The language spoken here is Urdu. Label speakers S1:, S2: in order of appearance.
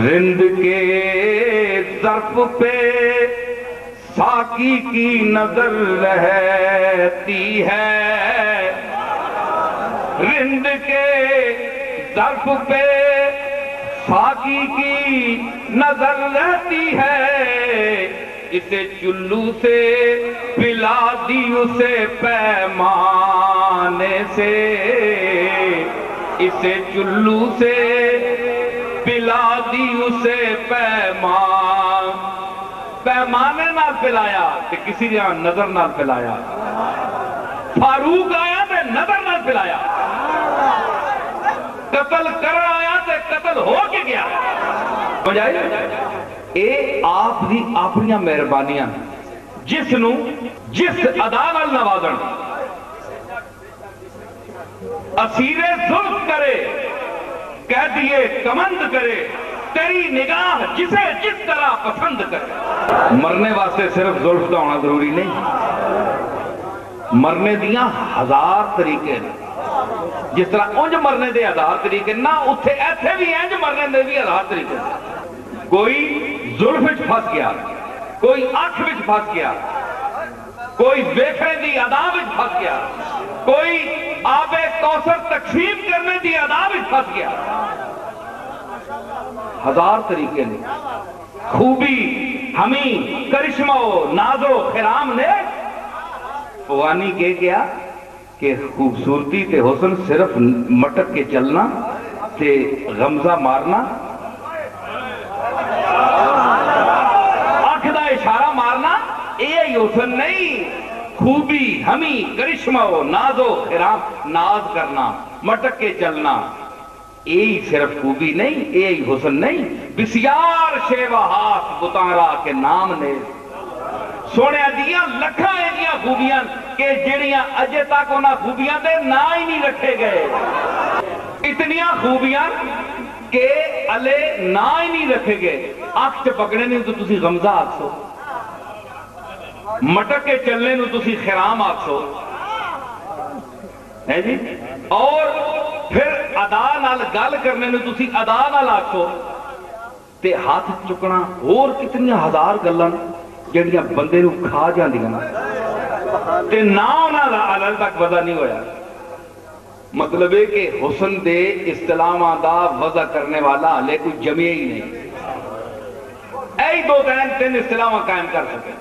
S1: رند کے ظرف پہ ساقی کی نظر رہتی ہے، رند کے ظرف پہ ساقی کی نظر رہتی ہے، اسے چلو سے پلا دی اسے پیمانے سے، اسے چلو سے پلا دی اسے پیمانے نال پلایا تے کسی نے نظر نال پلایا، فاروق آیا تے نظر نال پلایا، قتل کر آیا تے قتل ہو کے گیا۔ سمجھائی اے آپ دی اپنیاں مہربانیاں جس ادا نال نوازن، اسیر ظلم کرے قیدیے کمند کرے، تیری نگاہ جسے جس طرح پسند کرے۔ مرنے واسطے صرف زلف کا ہونا ضروری نہیں، مرنے دیاں ہزار طریقے ہیں، جس طرح انج مرنے دے ہزار طریقے نہ اتھے ایتھے بھی انج مرنے دے بھی ہزار طریقے ہیں۔ کوئی زلف وچ پھس گیا، کوئی اکھ وچ پھس گیا، کوئی ویکھنے دی ادا وچ پھس گیا، کوئی آب کوثر تقسیم کرنے دی ادا وچ پھس گیا، ہزار طریقے نے۔ خوبی ہمیں کرشمہ و ناز و خرام نے فوانی کے کیا کہ خوبصورتی تے حسن صرف مٹک کے چلنا تے غمزہ مارنا، آنکھ دا اشارہ مارنا، یہ حسن نہیں۔ خوبی ہمیں کرشمہ و ناز و خرام، ناز کرنا، مٹک کے چلنا، یہی صرف خوبی نہیں، یہی حسن نہیں۔ بسیار شیوہات بتارا کے نام نے، سونے دیاں لکھاں ایجیاں خوبیاں کہ جڑیاں اجے تک انہاں خوبیاں دے نا ہی نہیں رکھے گئے، اتنیاں خوبیاں کہ علی نا ہی نہیں رکھے گئے۔ آنکھ چ پکڑے نہیں تو تسی غمزہ آکسو، مٹک کے چلنے نو تسی خرام آکسو ہے جی، اور پھر ادا نال گل کرنے نو تسی ادا نال آکسو، تے ہاتھ چکنا اور کتنی ہزار گلاں جڑیاں بندے نو کھا جاندیاں نا تے نہ انہاں دا حال تک وضع نہیں ہویا۔ مطلب ہے کہ حسن دے اصطلاحاں دا وضع کرنے والا ہلے کوئی جمعے ہی نہیں، اے دو تین اصطلاحاں قائم کر سکے۔